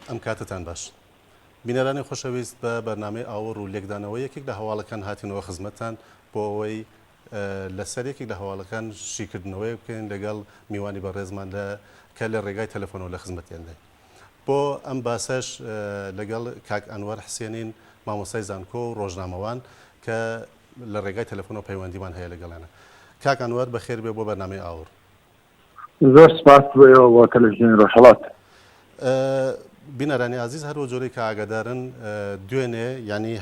ئەم کاتتان باش. بینەرانی خۆشەویست بە بەرنامەی ئاوەڕ و لێکدانەوە یەکێک لە هەواڵەکان هاتینەوە خزمەتتان بۆ ئەوەی لەسەر یەکێک لە هەواڵەکان شیکردنەوەی بکەین لەگەڵ میوانی بەڕێزمان کە لە ڕێگای تەلەفۆنەوە لە خزمەتیاندا. بۆ ئەم باسەش لەگەڵ کاک ئەنوەر حسێنین مامۆستای زانکۆ و ڕۆژنامەوان کە لە ڕێگای تەلەفۆنەوە پەیوەندیمان هەیە لەگەڵانە. کاک ئەنوەر بەخێر بێ بۆ بەرنامەی ئاوەڕ. زۆر سپاس بۆ تەلەڤیزیۆنی ڕۆژهەڵات. بینەرانی عزیز هەروە جۆرەی کە ئاگادارن دوێنێ ینی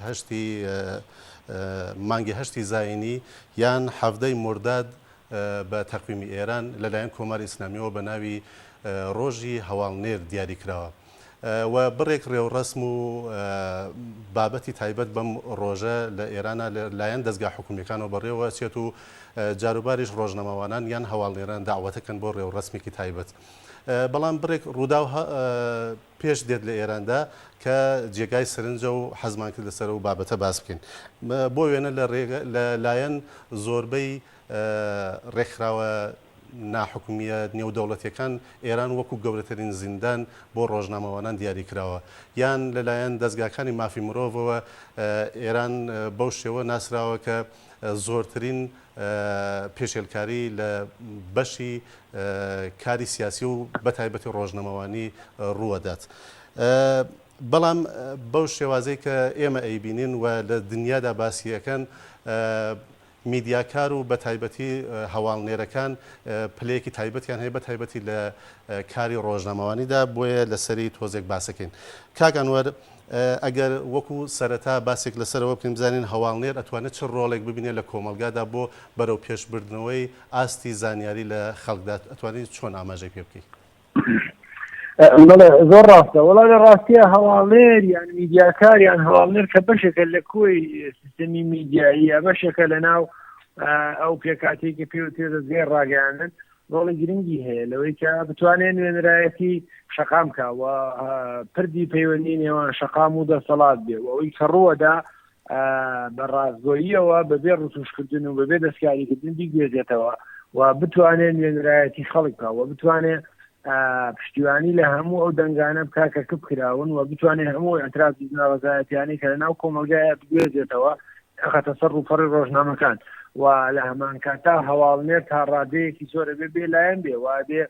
هەشتی مانگی هەشتی زاینی یان حەڤدەی مۆرداد بە تەقویمی ئێران لەلایەن کۆماری ئیسلامیەوە بە ناوی ڕۆژی هەواڵنێر دیاری کراوە و بڕێک ڕێوڕەسم و بابەتی تایبەت بەم ڕۆژە لە ئێرانە لایەن دەستگا حکوومیەکانەوە بەڕێوە چێت و جاروباریش ڕۆژنەماوانان یان هەواڵنێران داوەتەکەن بۆ ڕێوڕەسمێکی تایبەت. بەڵام بڕێک ڕوودا و پێش دێت لە ئێراندا کە جێگای سرنجە و حەزمان کرد لەسەر و بابەتە باس بکەین. بۆ وێنە لە لایەن زۆربەی ڕێکخراوە ناحکومیە نێودەوڵەتیەکان ئێران وەکو گەورەترین زیندان بۆ ڕۆژنامەوانان دیاری کراوە یان لەلایەن دەستگاکانی مافی مرۆڤەوە ئێران بەو شێوە ناسراوە کە زۆرترین پێشێلکاری لە بەشی کاری سیاسی و بەتایبەتی ڕۆژنەمەوانی ڕووەدات. بەڵام بەو شێوازەی کە ئێمە ئەیبینین و لە دنیادا باسیەکەن میدیاکار و بەتایبەتی هەواڵنێرەکان پلەیەکی تایبەتیان هەیە بەتایبەتی لە کاری ڕۆژنامەوانیدا بۆیە لەسەری تۆزێک باسەکەین. کاک ئەنوەر ئەگەر وەکو سەرەتا باسێک لەسەرەوە بکەین بزانین هەواڵنێر ئەتوانێت چ ڕۆڵێک ببینێت لە کۆمەلگادا بۆ بەرەو پێشبردنەوەی ئاستی زانیاری لە خەڵکدا ئەتوانێت چۆن ئاماژەی پێ بکەیت؟ زۆر ڕاستە وەڵا لە ڕاستیە هەواڵێر یان میدیاکار یان هەواڵنێر کە بەشێکە لە کۆی سیستەمی میدیاییە بەشێکە لە ناو ئەو پێکاتێکی پێوتێ دەستگای ڕاگەیاندن ڕۆڵی گرنگی هەیە لەوەی کە بتوانێت نوێنەرایەتی شەقام کاوە پردی پەیوەندی نێوان شەقام و دەسەڵات بێ و ئەوەی کە ڕووەدا بە ڕاستگۆییەوە بەبێ ڕوتوشکردن و بەبێ دەستکاریکردن بیگوێزێتەوە و بتوانێت نوێنەرایەتی خەڵک کاوە بتوانێت پشتیوانی لە هەموو ئەو دەنگانە بکا کە کەب کراون و بتوانێت هەموو ئەتراسی ناوەزایەتیانی کە لە ناو کۆمەلگایە بگوێزێتەوە خەتە سەر ڕووپەڕی ڕۆژنامەکان و لە هەمان کاتا هەواڵنێر تا ڕادەیەکی زۆرە بێ لایەن بێ وادێ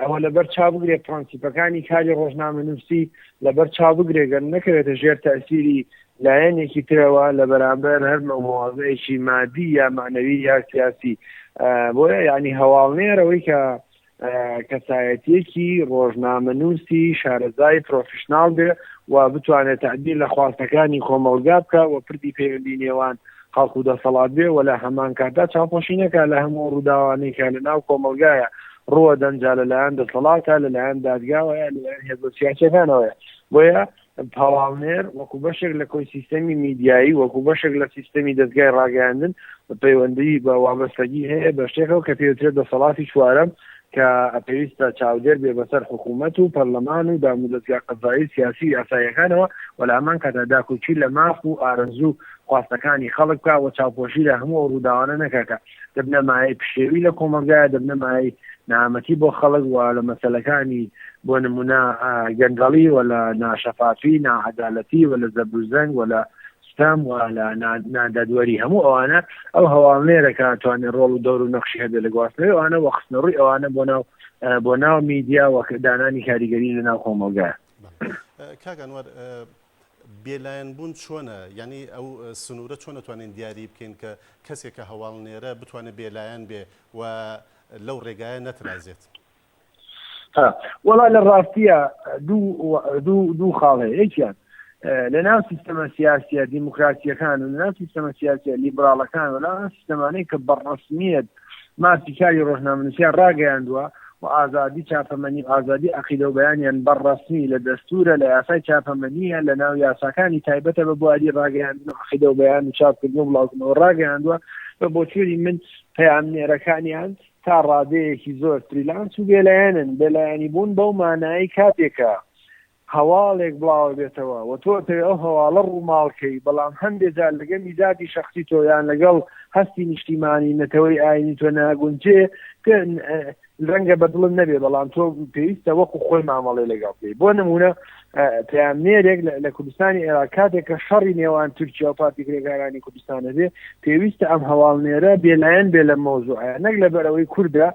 ئەوە لەبەر چاوبگرێ پرەنسیپەکانی کاری ڕۆژنامە نووسی لەبەر چاوبگرێگەن نەکەوێتە ژێر تەسیری لایەنێکی ترەوە لە بەرامبەر هەر مەواضعێکی مادی یا معنەوی یا سیاسی بۆیە یعنی هەواڵنێرەوەی کە کەسایەتیەکی ڕۆژنامە نووسی شارەزای پرۆفشناڵ بێ و بتوانێت تعدیل لە خواستەکانی کۆمەلگا بکە و پردی پەیوەندی نێوان خەڵک و دەسەڵات بێ و لە هەمان کاتا چاوپۆشینەکە لە هەموو ڕووداوانەی کە لە ناو کۆمەلگایە ڕووە دەنجا لەلایەن دەسەڵاتە لەلایەن دادگاوەیە لەلایەن هێزە سیاسیەکانەوەیە بۆیە هەواڵنێر وەکو بەشێک لە کۆی سیستەمی میدیایی وەکو بەشێک لە سیستەمی دەستگای ڕاگەیاندن بە پەیوەندی بە وابەستگی هەیە بە شتێکەوە کە پێوترێت دەسەڵاتی چوارەم کە پێویستە چاودێر بێ بەسەر حکوومەت و پەرلەمان و دامودەستگا قەزایی سیاسی یاساییەکانەوە و لە هەمان کاتا داکوچی لە ماف و ئارەزوو خواستەکانی خەڵک بکە و چاوپۆشی لە هەموو ڕووداوانە نەکەکە دەبنە مایەی پشێوی لە کۆمەلگایە دەبنە مایەی نامەتی بۆ خەڵک و لە مەسەلەکانی بۆ نمونە گەنگەڵی و لە ناشەفافی ناعەدالەتی و لە زەبروزەنگ و لە ستام و لە نادادوەری هەموو ئەوانە ئەو هەواڵنێرەکە توانێت ڕۆڵ و دەور و نەخشی هەبێ لە گواستنەوەی ئەوانە وەخستنە ڕووی ئەوانە بۆ ناو میدیا و دانانی کاریگەری لە ناو کۆمەلگایە. کاک ئەنوەر بێلایەن بوون چۆنە یعنی ئەو سنوورە چۆن دەتوانین دیاری بکەین کە کەسێک کە هەواڵنێرە بتوانێت بێلایەن بێ و لەو ڕێگایە نەترازێت؟ وەڵا لە ڕاستیە دوو خاڵ هەیە. یەکیان لە ناو سیستەمە سیاسیە دیموکراسیەکان و لە ناو سیستەمە سیاسیە لیبراڵەکان و لە ناو سیستەمانەی کە بەڕەسمیەت ماسی کاری ڕۆژنامەنووسیان ڕاگەیاندووە و ئازادی چاپەمەنی ئازادی عەقیدە و بەیانیان بەڕەسمی لە دەستورە لە یاسای چاپەمەنیە لە ناو یاساکانی تایبەتە بە بواری ڕاگەیاندن و عەقیدە و بەیان و چاپکردن و بڵاوکردنەوە ڕاگەیاندووە بە بۆچووری من پەیامنێرەکانیان تا ڕادەیەکی زۆر فریلانس و بێلایەنی بوون بەو مانایی کاتێکە هەواڵێک بڵاو بێتەوە و تۆ ئەو هەواڵە ڕووماڵکەی بەڵام هەندێک جار لەگەڵ میزاتی شەخصی تۆ یان لەگەڵ هەستی نیشتیمانی نەتەوەی ئاینی تۆ ناگونجێ ڕەنگە بەدڵم نەبێ بەڵام تۆ پێویستە وەکو خۆی مامەڵێ لەگەڵ پێی بۆ نمونە پامنێرێک لە کوردستانی عێراق کاتێک کە شەڕی نێوان تورکیا و پارتی کرێکارانی کوردستانە بێ پێویستە ئەم هەواڵنێرە بێلایەن بێ لە مۆزوعە نەک لەبەرەوەی کووردە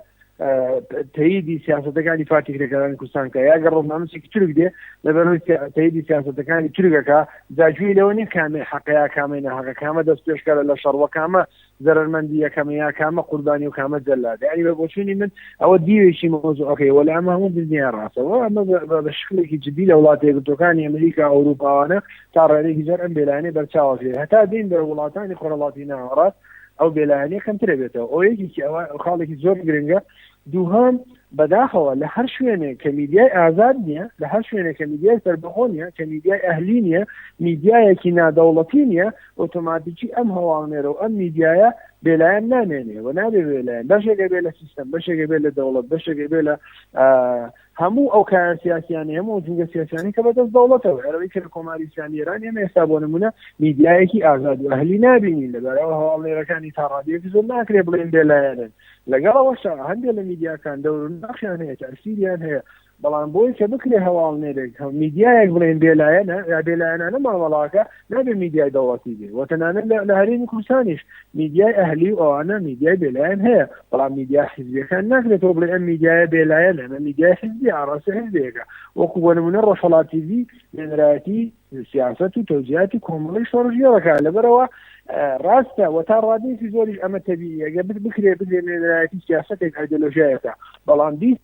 تەییدی سیاسەتەکانی پارتی کرێکارانی کوردستان کە یاگە ڕۆژنامەیەکی تورک دێ لەبەرەوەی تەییدی سیاسەتەکانی تورکەکە جاگوێی لەوە نیە کامێ حەقەیە کامەی نەحەقە کامە دەست پێشکارە لە شەڕوە کامە زەرمەندی یەکەمە یا کامە قوربانی و کامە جەلادە ینی بە بۆچوونی من ئەوە دیوێکی مۆزوعەکەی وەلا ئەمە هەموو دنیا ڕاستەوە ئەمە بە شکلێکی جدی لە وڵاتە یەکگرتوەکانی ئەمریکا ئەوروپاوانە تا ڕێگەی زۆر ئەم بێلایەنەی بەرچاوەکرێ هەتا دین بە وڵاتانی خۆرهەڵاتی ناوەڕاست ئەو بێلایەنەی کەمترە بێتەوە ئەو یەکێکی ئەوە خاڵێکی زۆر گرنگە دووهەم بەداخەوە لە هەر شوێنێک کە میدیای ئازاد نییە لە هەر شوێنێک کە میدیای سەربەخۆ نیە کە میدیای ئەهلی نیە میدیایەکی نادەوڵەتی نیە ئۆتۆماتیکی ئەم هەواڵنێرە و ئەم میدیایە بێلایەن نامێنێ و نابێ بێلایەن بەشێکە بێ لە سیستەم بەشێکە بێ لە دەوڵەت بەشێکە بێ لە هەموو ئەو کار سیاسیانی هەموو جوگە سیاسیانی کە بەدەست دەوڵەتەوە ئەوەی کە کۆماری سیانی ئێران ئێمە ئێستا بۆ نمونە میدیایەکی ئازاد و ئەهلی نابینین لەبەرەوە هەواڵنێرەکانی تا ڕادیۆکی زۆر ناکرێ بڵێن بێلایەنن لەگەڵەوەشە هەندێک لە میدیاکان دەور ناخیان هەیە تەرسیریان هەیە بەڵام بۆی کە بکرێ هەواڵنێرێک میدیایەک بڵێن بێلایەنە یا بێلایەنانە ماوەڵاکە نابێ میدیای دەوڵەتی بێ و تەنانەت لە هەرێمی کوردستانیش میدیای ئەهلی و ئەوانە میدیای بێلایەن هەیە بەڵام میدیای حیزبیەکان ناکرێتەوە بڵێ ئەم میدیایە بێلایەنە ئەمە میدیای حیزبی ئاڕاستە حیزبێکە وەکو بۆ نمونە ڕۆژهەڵات تیڤی وێنەرایەتی سیاسەت و تەوجیهاتی کۆمەڵی شۆڕژیەوەکە لەبەرەوە ڕاستە و تا ڕادێکی زۆریش ئەمە تەبیعیە ئەگەر بکرێ وێنەرایەتی سیاسەتێک ئایدۆلۆژیایەکە بەڵام دیس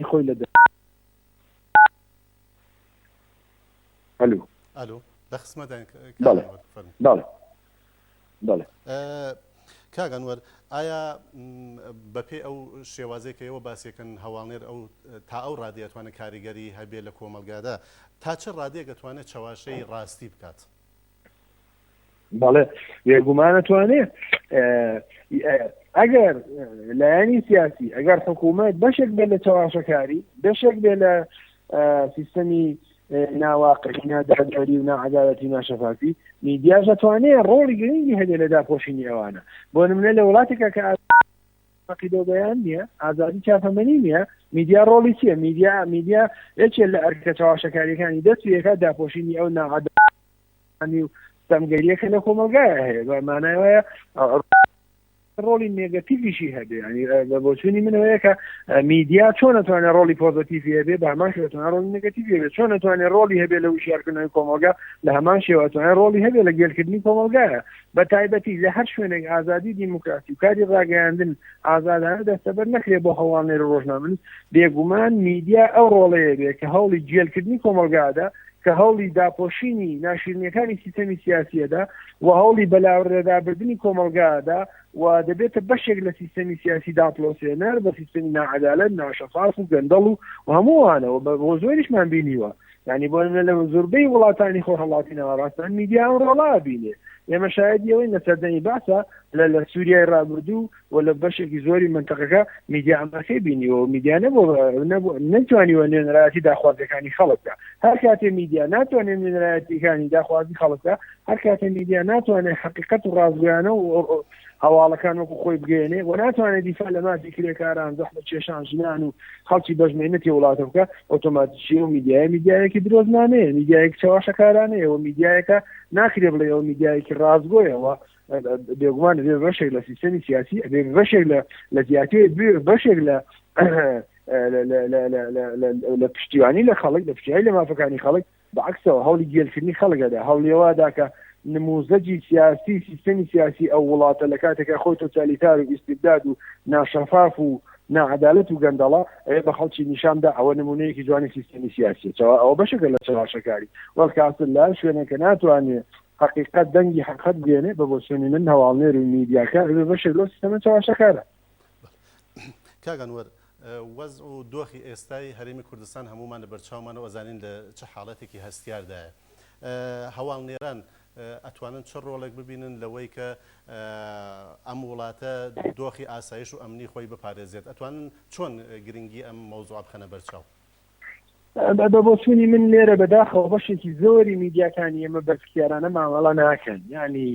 خۆی لە ئەلو لە خسمەتان بەڵێ کاگەنوەر ئایا بەپێ ئەو شێوازێکەوە باسیەکەن هەواڵنێر ئەو تا ئەو ڕادیەتوانێت کاریگەری هەبێ لە کۆمەلگادا تا چه ڕادێکەتوانێت چاواشەی ڕاستی بکات بەڵێ بێگومانەتوانێت ئەگەر لایەنی سیاسی ئەگەر حکوومەت بەشێک بێت لە چاواشەکاری بەشێک بێت لە سیستەمی ناواقعی ناداداری و ناعەدالەتی ناشەفافی میدیاش دەتوانێت ڕۆڵی گرنگی هەبێ لە داپۆشینی ئەوانە بۆ نمونە لە وڵاتێکە کە عقیدە و بەیان نییە ئازادی چاپەمەنی نییە میدیا ڕۆڵی چییە میدیا یەکێک لە ئەرکە چاواشەکاریەکانی دەستویەکە داپۆشینی ئەو ناعەدالەتی و ستەمگەریەکە لە کۆمەلگایە هەیە بەمانایەوەیە ڕۆڵی نێگەتیڤیشی هەبێ ینی بە بۆچوونی منەوەیە کە میدیا چۆن نەتوانێت ڕۆڵی پۆزیتیڤی هەبێ بە هەمان شێوە دەتوانێت ڕۆڵی نێگەتیڤی هەبێ چۆن نەتوانێت ڕۆڵی هەبێ لە وشارکردنەوەی کۆمەلگا لە هەمان شێوە دەتوانێت ڕۆڵی هەبێ لە گێلکردنی کۆمەلگایە بە تایبەتی لە هەر شوێنێک ئازادی دیموکراسی و کاری ڕاگەیاندن ئازادانە دەستەبەر نەکرێ بۆ هەواڵنێر ڕۆژنامەنووس بێگومان میدیا ئەو ڕۆڵەیە بێ کە هەوڵی گێلکردنی کۆمەلگادا کە هەوڵی داپۆشینی ناشرینیەکانی سیستەمی سیاسیەدا و هەوڵی بەلاوردەدابردنی کۆمەلگادا و دەبێتە بەشێک لە سیستەمی سیاسی داپلۆسێنەر بە سیستەمی ناعەدالەت ناشەفاف و گەندەڵ و هەمووانەوە بۆ زۆریشمان بینیوە ینی بۆ لە زۆربەی وڵاتانی خۆرهەڵاتی ناوەڕاستان میدیا ئەم ڕۆڵا بینێ ئێمە شایەتی ئەوەی لەسەردەمی باسە لە سووریای ڕابردوو و لە بەشێکی زۆری منتەقەکە میدیا ئەمەکەی بینیوە میدیا نەتوانیوە نوێنەرایەتی داخوازیەکانی خەڵکە هەر کاتێ میدیا ناتوانێت نوێنەرایەتیەکانی داخوازی خەڵکە هەر کاتێ میدیا ناتوانێت حقیقەت و ڕازگویانە و هەواڵەکان وەکو خۆی بگەێنێ و ناتوانێت دیفاع لە مافی کرێکاران زەحمەت کێشان ژنان و خەڵکی بەژمێنەتی وڵاتە بکە ئۆتۆماتیکی و میدیایەکی درۆزنانەیە میدیایەک چاواشەکارانەیە و میدیایەکە ناکرێ بڵێ ئەو میدیایەکی ڕازگۆیەوە بێگومان بێ بەشێک لە سیستەمی سیاسی بێ بەشێک لە زیاتر بەشێک لە پشتیوانی لە خەڵک لە پشتیوانی لە مافەکانی خەڵک بەعکسەوە هەوڵی گێلکردنی خەڵکەدا هەوڵێوەدا کە نموزەجی سیاسی سیستەمی سیاسی ئەو وڵاتە لە کاتێکە خۆی تۆتالیتار و ئیستیبداد و ناشەفاف و ناعەدالەت و گەندەڵە ئەوێ بە خەڵکی نیشاندا ئەوە نمونەیەکی جوانی سیستەمی سیاسی ئەوە بەشێکە لە چاواشەکاری وەڵکاتر لە شوێنێکە ناتوانێت حقیقت دەنگی حقیقت بگێنێ بە بۆچوونی من هەواڵنێر و میدیاکە بەشێک لەو سیستەمە چاواشەکارە کاگەنوەر وەز و دۆخی ئێستای هەرێمی کوردستان هەمومان لە بەرچاومانەوە ئەزانین لە چه حاڵەتێکی هەستیاردایە هەواڵنێران ئەتوانن چه ڕۆڵێک ببینن لەوەی کە ئەم وڵاتە دۆخی ئاسایش و ئەمنی خۆی بپارێزێت ئەتوانن چۆن گرنگی ئەم مەوزوع بخەنە بەرچاو بە بۆچوونی من لێرە بەداخەوە بەشێکی زۆری میدیاکانی ئێمە بەرپرسیارانە مامەڵە ناکەن ینی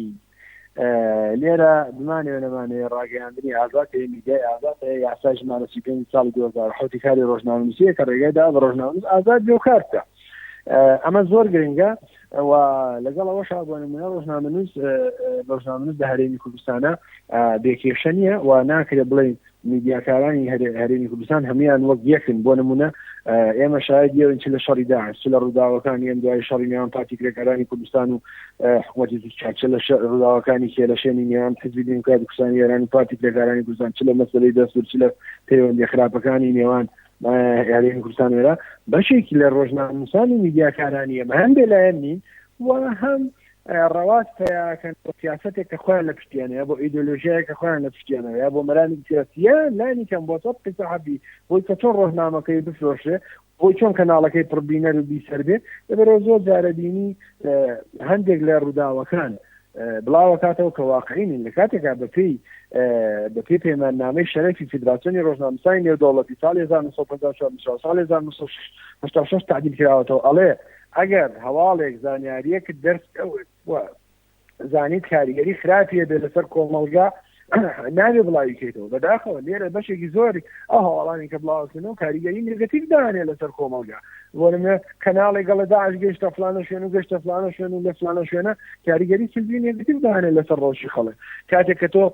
لێرە بمانێ نەمانێ ڕاگەیاندنی ئازاد میدیای ئازاد یاسای ژمارە 35 ساڵی 2010 کاری ڕۆژنامەنووسیە کە ڕێگایدا بە ڕۆژنامەنووس ئازاد بێ و کارتە ئەمە زۆر گرنگە و لەگەڵ ئەوەش بۆ نمونە ڕۆژنامەنووس لە هەرێمی کوردستانە بێکێشە نییە و ناکرێت بڵێن میدیاکارانی هەرێمی کوردستان هەمویان وەک یەکن بۆ نمونە ئێمە شاید دیێن چ لە شەڕی داعش چ لە ڕووداوەکانی ئەم دوای شەڕی نێوان پارتیکرێکەکانی کوردستان و حکوومەتی دووچ لە ڕووداوەکانی کێلەشێنی نێوان حزبی دیموکراتی کوردستانی ئێرانی پارتیکرێکەکانی کوردستان چ لە مەسەلەی دەستور چ لە پەیوەندی خراپەکانی نێوان هەرێمی کوردستان وێرە بەشێکی لە ڕۆژنامەنووسانی میدیاکارانی ئێمە هەم بێلایەن نین و هەم ڕەواز پیاکەن بۆ سیاسەتێک کە خۆیان لە پشتیانەیە بۆ ئیدۆلۆژیایە کە خۆیان لە پشتیانەوە بۆ مەرانی سیاسیە لانی کەم بۆ سەد قسەحەبی بۆی کە چۆن ڕۆژنامەکەی بفرۆشێ بۆی چۆن کەناڵەکەی پڕبینەر و بیسەر بێ لەبەرەوە زۆر جارە بینی هەندێک لە ڕووداوەکان بڵاوە کاتەوە کە واقعینین لە کاتێکا بەپێی پەیماننامەی شەرەفی فیدراسیۆنی ڕۆژنامەنووسانی نێودەوڵەتی ساڵی 1954 ساڵی 1986 تعدیل کراوەتەوە ئەڵێ ئەگەر هەواڵێک زانیاریەکت دەرس زانیت کاریگەری خراپیە بێ لەسەر کۆمەڵگا نابێ بڵاویکەیتەوە بەداخەوە لێرە بەشێکی زۆری ئەو هەواڵانی کە بڵاوکردنەوە کاریگەری نێگەتیڤ دانێ لەسەر کۆمەڵگا بۆ نمونە کەناڵێک گەڵە داعش گەیشتە فلانە شوێن و گەشتە فلانە شوێن و لە فلانە شوێنە کاریگەری سلبی نێگەتیڤ دانێ لەسەر ڕۆژی خەڵک کاتێک کە تۆ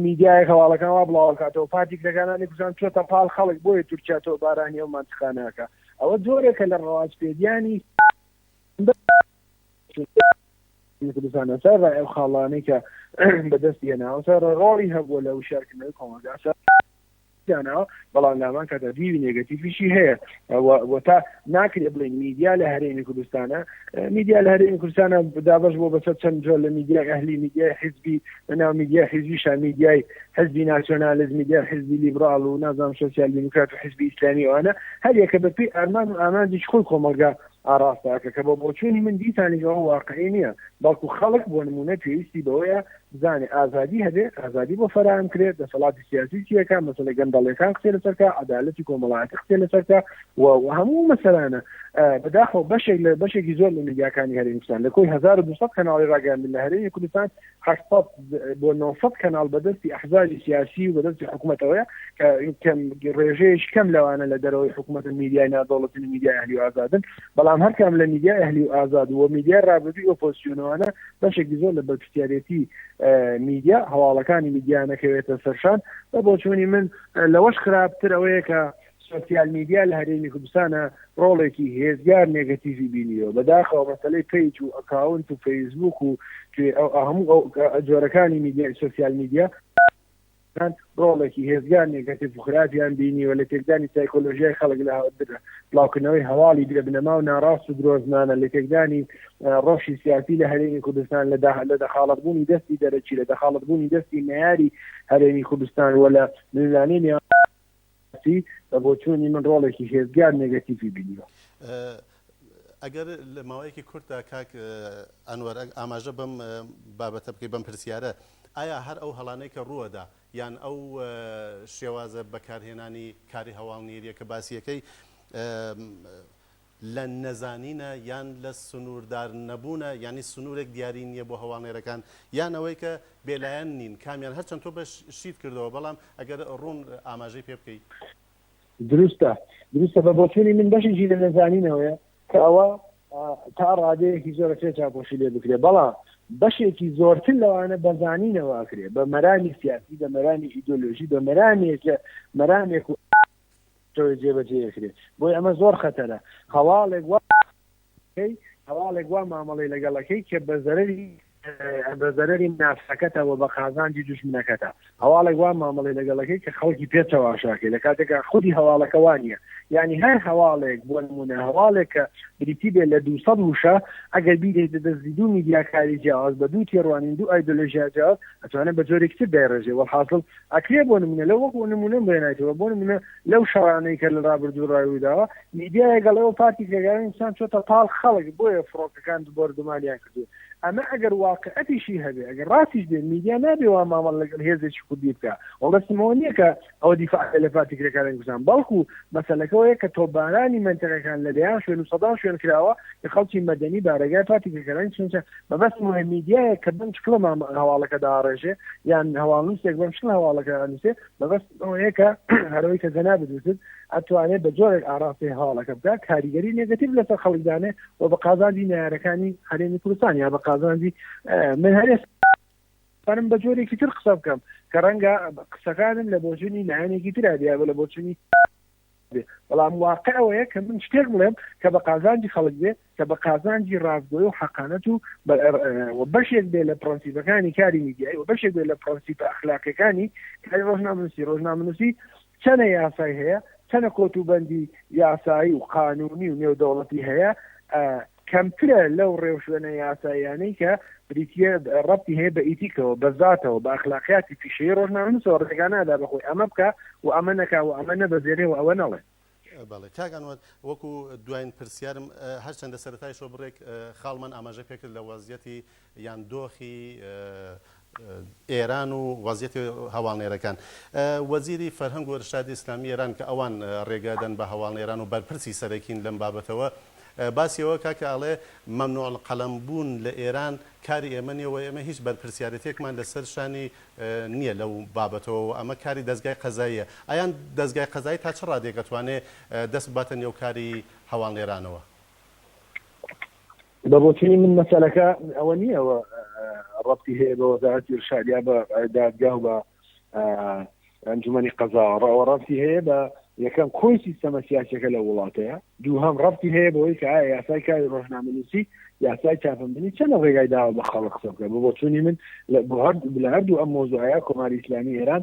میدیای هەواڵەکان وا بڵاوکاتەوە پارتیکرەکانانی کوردستان چۆتە پاڵ خەڵک بۆیە تورکیا تۆ بارانی و مانچخانەکە ئەوە جۆرێکە لە ڕەواجپێدیانی کوردستانە سەر ئەو خاڵانەی کە بەدەستی هێناوە سەر ڕۆڵی هەبووە لە وشارکردنەوەی کۆمەلگا سەرانەوە بەڵام لامان کە دەبیوی نێگەتیڤیشی هەیە تا ناکرێت بڵین میدیا لە هەرێمی کوردستانە میدیا لە هەرێمی کوردستانە دابەش بۆ بەسەر چەند جۆر لە میدیای ئەهلی میدیای حیزبی لەناو میدیای حیزبیشان میدیای حزبی ناسیۆنالیزم میدیای حزبی لیبرال و نازانم سۆسیال دیموکرات و حزبی ئیسلامی ئەوانە هەر یەکە بەپێی ئەرمان و ئامانجی خۆی کۆمەلگا ئاراستاکە کە بە بۆچوونی من دیسانیەوە واقعی نییە بەڵکو خەڵک بۆ نمونە پێویستی بەوەیە بزانێ ئازادی هەبێ ئازادی بۆ فراهم کرێت دەسەڵاتی سیاسی چیەکە مەسەلەی گەندەڵەکان قسە لەسەرکە عەدالەتی کۆمەڵایەتی قسە لەسەرکە و هەموو مەسەلانە بەداخەوە بەشێکی زۆر لە میدیاکانی هەرێمی کوردستان لە کۆی 1200 کەناڵی ڕاگەاندن لە هەرێمی کوردستان 800 بۆ 900 کەناڵ بەدەستی ئەحزابی سیاسی و بەدەستی حکوومەتەوەیە کە ڕێژەیەش کەم لەوانە لە دەرەوەی حکوومەت میدیای نادەوڵەتی میدیای ئەهلی و ئازادن بەڵام هەرکەم لە میدیای ئەهلی و ئازاد و میدیای ڕابردووی ئۆپۆزیسیۆنەوەیە بەشێکی زۆر لە بەرپرسیارەتی میدیا هەواڵەکانی میدیا نەکەوێتە سەرشان بە بۆچوونی من لەوەش خراپتر ئەوەیە کە سوسیال میدیا لە هەرێمی کوردستانە ڕۆڵێکی هێزگار نێگەتیڤی بینیەوە بەداخەوە مەسەلەی پیج و ئەکاونت و فەیسبوک و هەموو جۆرەکانی میدیا سوسیال میدیا ڕۆڵێکی هێزگار نێگەتیڤ و خراپیان بینیوە لە تێکدانی سایکۆلۆژیای خەڵک لە بڵاوکردنەوەی هەواڵی درە بنەما و ناڕاست و درۆزنانە لە تێکدانی ڕۆژی سیاسی لە هەرێمی کوردستان لە دەخاڵەتبوونی دەستی دەرەچی لە دەخاڵەتبوونی دەستی نەیاری هەرێمی کوردستان و لە نێوانی نێوانی بە بۆچوونی من ڕۆڵێکی هێزگار نێگەتیڤی بینیوە ئەگەر لە ماوەیەکی کورتە کاک ئەنوەر ئاماژە بەم بابەتە بکەی بەم پرسیارە ئایا هەر ئەو هەڵانەی کە ڕووەدا یان ئەو شێوازە بەکارهێنانی کاری هەواڵنیریە کە باسیەکەی لە نەزانینە یان لە سنووردار نەبوونە ینی سنوورێک دیاری نییە بۆ هەواڵنێرەکان یان ئەوەی کە بێلایەن نین کامیان هەرچەند تۆ بەشیت کردەوە بەڵام ئەگەر ڕوون ئاماژەی پێ بکەیت دروستە بە بۆچوونی من بەشێکی لە نەزانینەوەیە کە ئەوە تا ڕادەیەکی زۆرە پێ چاپۆشی لێ بکرێ بەڵام بەشێکی زۆرتر لەوانە بەزانینەوەکرێ بە مەرانی سیاسی بە مەرانی ئیدۆلۆژی بە مەرانێک و جێبەجێکرێت بۆی ئەمە زۆر خەتەرە هەواڵێک وا مامەڵی لەگەڵەکەی کە بە زەرەری نافسەکەتەوە بە قازانجی دوژمنەکەتە هەواڵێک وا مامەڵی لەگەڵەکەی کە خەڵکی پێچەوە شاکێ لە کاتێکە خودی هەواڵەکە وانە یعنی هەر هەواڵێک بۆ نمونە هەواڵێک کە بریتی بێت لە 200 وشە ئەگەر بیرێت دەستدی دوو میدیاکاری جیاواز بە دوو تێڕوانین دوو ئایدۆلۆژیا جیاواز ئەتوانێت بە جۆرێکتر دایڕێژێ وەحاصل ئەکرێ بۆ نمونە لەو وەکو نمونە بێنایەوە بۆ نمونە لەو شەوانەی کە لە ڕابردوو ڕاویداوە میدیای گەڵەوە پارتیکرێکەکانی ئینسان چۆتە پاڵ خەڵک بۆیە فڕۆکەکان بەردەمالیان کردو ئەمە ئەگەر واقعەتیشی هەبێ ئەگەر ڕاستیش بێ میدیا نابێ وا مامەڵ لەگەڵ هێزێکی کوردی بکە وەڵەستمەوە نییە کە ئەوە دیفاع لە پاتیکرەکانی کوردستان بەڵکو مەسەلەکەوەیە کە تۆپبارانی منتەقەکان لە دەیان شوێن و سەدان شوێن کراوە کە خەڵکی مەدەنی بارەگای پاتیکرەکانی چونچە مەبەستمەوە میدیایە کە بم شکڵە هەواڵەکە داڕێژێ یان هەواڵنووسێک بەم شکڵ هەواڵەکە نووسێ مەبەستمەوەیە کە هەرەوەی کە زەنا بدوێت ئەتوانێت بە جۆرێک ئاراستی هەواڵەکە بکە کاریگەری نێگەتیڤ لەسەر خەڵکدانێ و بە قازانجی نارەکانی هەرێمی کوردستان یا بە قازانجی من هەرێ فەرم بە جۆرێکی تر قسە بکەم کە ڕەنگە قسەکانم لە بۆچوونی لایەنێکی ترا بیا لە بۆچوونی بەڵام واقعەوەیە کە من شتێک بڵێم کە بە قازانجی خەڵک بێ کە بە قازانجی ڕاستگۆی و حەقانەت و بەشێک بێ لە پرەنسیپەکانی کاری میدیایی و بەشێک بێ لە پرەنسیپە ئەخلاقیەکانی کاری ڕۆژنامەنووسی چەنە یاسای هەیە چەنە کۆتوبەندی یاسایی و قانونی و نێودەوڵەتی هەیە کەمترە لەو ڕێوشوێنە یاساییانەی کە بریتە ڕەتی هەیە بە ئیتیکەوە بە ذاتەوە بە ئەخلاقیاتی پیشەیە ڕۆژنامەنووسەوە ڕێگانەدا بەخۆی ئەمە بکە و ئەمە نەکا و ئەمە نەبەزێرێ و ئەوە نەڵێ بەڵێ کاگانوە وەکو دوایین پرسیارم هەرچەندە سەرەتایشەوە بڕێک خاڵمان ئاماژە پێکرد لە وەزیەتی یان دۆخی ئێران و وەزیەتی هەواڵنێرەکان وەزیری فەرهەنگ و ئێرشادی ئیسلامی ئێران کە ئەوان ڕێگادەن بە هەواڵنێران و بەرپرسی سەرەکین لەم بابەتەوە باسیەوە کاکە ئاڵێ مەمنوع القەلەم بوون لە ئێران کاری ئێمە نیە و ئێمە هیچ بەرپرسیارەتێکمان لەسەر شانی نییە لەو بابەتەوە و ئەمە کاری دەستگای قەزاییە ئایان دەستگای قەزایی تا چ ڕادێک دەتوانێت دەست باتە نێو کاری هەواڵنێرانەوە بەبۆچوونی من مەسەلەکە ئەوە نییەوە ڕەبتی هەیە بە وەزارەتی ئیرشاد یا بە دادگا و بە ئەنجومەنی قەزاوە ڕەبتی هەیە بە یەکەم کۆی سیستەمە سیاسەکە لە وڵاتەیە دووهەم ڕەبتی هەیە بەوەی کە ئایا یاسای کاری ڕۆژنامەنووسی یاسای چاپەمبنی چەندە ڕێگای داوە بە خەڵک قسە بکە بۆچوونی من لە هەردوو ئەم مۆزوعەیە کۆماری ئیسلامی ئێران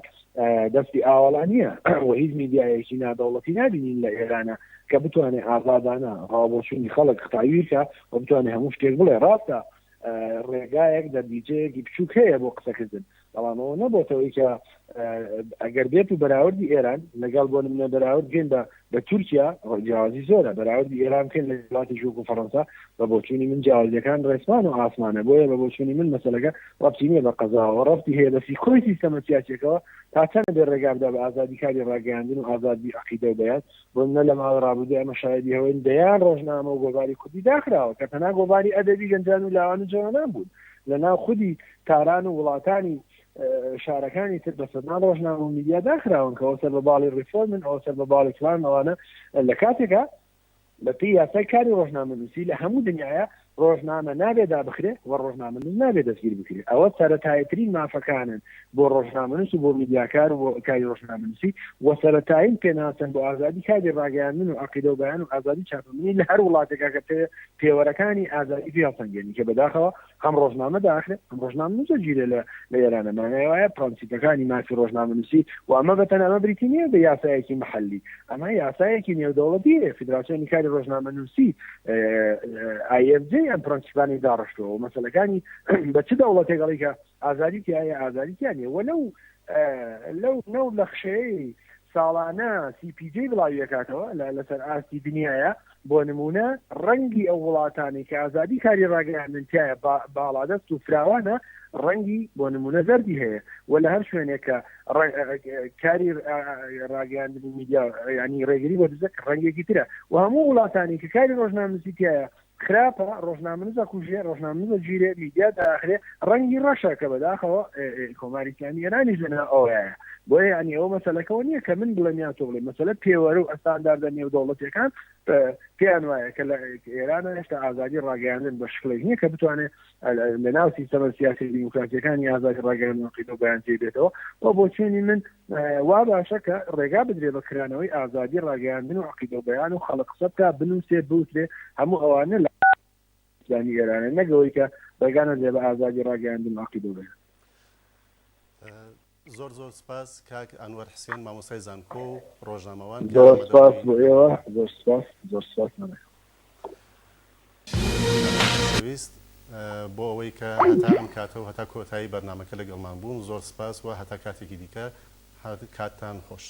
دەستی ئاوەڵانیە و هیچ میدیایەکی نادەوڵەتی نبینین لە ئێرانە کە بتوانێت ئازادانە ڕابۆچوونی خەڵک قتاوی بکە و بتوانێت هەموو شتێک بڵێ ڕاستە ڕێگایەک دەربیجەیەکی بچووک هەیە بۆ قسەکردن بەڵامەوە نەبۆتەوەی کە ئەگەر بێت و بەراوردی ئێران لەگەڵ بۆ نمونە بەراورد گەین بە تورکیا جیاوازی زۆرە بەراوردی ئێران بکەین لە وڵاتی ژووک و فەڕەنسا بە بۆچوونی من جیاوازیەکان ڕێسمان و ئاسمانە بۆیە بە بۆچوونی من مەسەلەکە ڕەبتی نییە بە قەزاوە ڕەبتی هەیە بەسی کۆی سیستەمە سیاسیەکەەوە تا چەند بێ ڕێگابدا بە ئازادی کاری ڕاگەیاندن و ئازادی عەقیدە و بەیان بۆ منە لە ماوەی ڕابردوودا ئەمە شایەدی هەوەین دەیان ڕۆژنامە و گۆڤاری کوردی داخراوە کە تەنها گۆڤاری ئەدەبی گەنجان و لاوان و جوانان بوون لەناو خودی تاران و وڵاتانی شارەکانی تر بە سەدان ڕۆژنامە و میدیا داخراون کە ئەوە سەر بە باڵی ڕیفۆرمن ئەوە سەر بە باڵی فلان ئەوانە لە کاتێکە بە پێی یاسای کاری ڕۆژنامەنووسی لە هەموو دنیاە ڕۆژنامە نابێت دابخرێ و ڕۆژنامەنووس نابێت دەستگیر بکرێت ئەوە سەرەتاییترین مافەکانن بۆ ڕۆژنامەنووس و بۆ میدیاکار و بۆ کاری ڕۆژنامەنووسی و سەرەتایین پێناسەن بۆ ئازادی کاری ڕاگەیاندن و عەقیدە و بەیان و ئازادی چاپەمنی لە هەر وڵاتێکا کە پێوەرەکانی ئازادی پێهەڵسەنگێنی کە بەداخەوە هەم ڕۆژنامە داخرێت هەم ڕۆژنامەنووسە گیرێ لە ئێرانە مانایە پرەنسیپەکانی مافی ڕۆژنامەنووسی و ئەمە بەتەنها بریتی نییە بە یاسایەکی محەلی ئەمە یاسایەکی نێودەوڵەتیە فیدراسیۆنی کاری ڕۆژنامەنووسی IFJ ئەم پرەنسیپانی داڕشتەوە و مەسەلەکانی بە چ دەوڵەتێکەڵی کە ئازادی تایە ئازادیتیانە لەو لەخشەیە ساڵانە CPJ بڵاوی دەکاتەوە لەسەر ئاستی دنیاە بۆ نمونە ڕەنگی ئەو وڵاتانی کە ئازادی کاری ڕاگەیاندنتیایە باڵادەست و فراوانە ڕەنگی بۆ نمونە زەردی هەیە و لە هەر شوێنێک کە کاری ڕاگەیاندن و میدیا ینی ڕێگری بۆ دزە ڕەنگێکی ترە و هەموو وڵاتانی کە کاری ڕۆژنامەنووسیتیایە خراپە ڕۆژنامەنووسە کوژێ ڕۆژنامەنووسە گیرێ میدیا داخرێ ڕەنگی ڕەشە کە بەداخەوە کۆماری ئیسلامی ئێرانیش لەنا ئەوەیە بۆیە ینی ئەوە مەسەلەکەەوە نییە کە من بڵێم یا تۆ بڵێ مەسەلە پێوەرە و ئەستانداردە نێودەوڵەتیەکان پێیان وایە کە لە ئێرانە هێشتا ئازادی ڕاگەیاندن بە شکلێک نییە کە بتوانێت لە ناو سیستەمە سیاسی دیموکراتیەکانی ئازادی ڕاگەیاندن و عەقیدە و بەیان تێبێتەوە بۆ بۆچوونی من وا باشە کە ڕێگا بدرێ بە کرانەوەی ئازادی ڕاگەیاندن و عەقیدە و بەیان و خەڵک قسە بکات بنووسێ بوترێ هەموو ئەوانە لە ئیسلامی ئێرانە نەگەوەی کە ڕێگانە دێ بە ئازادی ڕاگەیاندن و عەقیدە و بەیان زۆر سپاس کاک ئەنوەر حسێن مامۆستای زانکۆ و ڕۆژنامەوان زۆر سپاس بۆ ئێوە زۆر سپاس پێویست بۆ ئەوەی کە هەتا ئەم کاتەوە هەتا کۆتایی بەرنامەکە لەگەڵمان بوون زۆر سپاس و هەتا کاتێکی دیکە کاتتان خۆش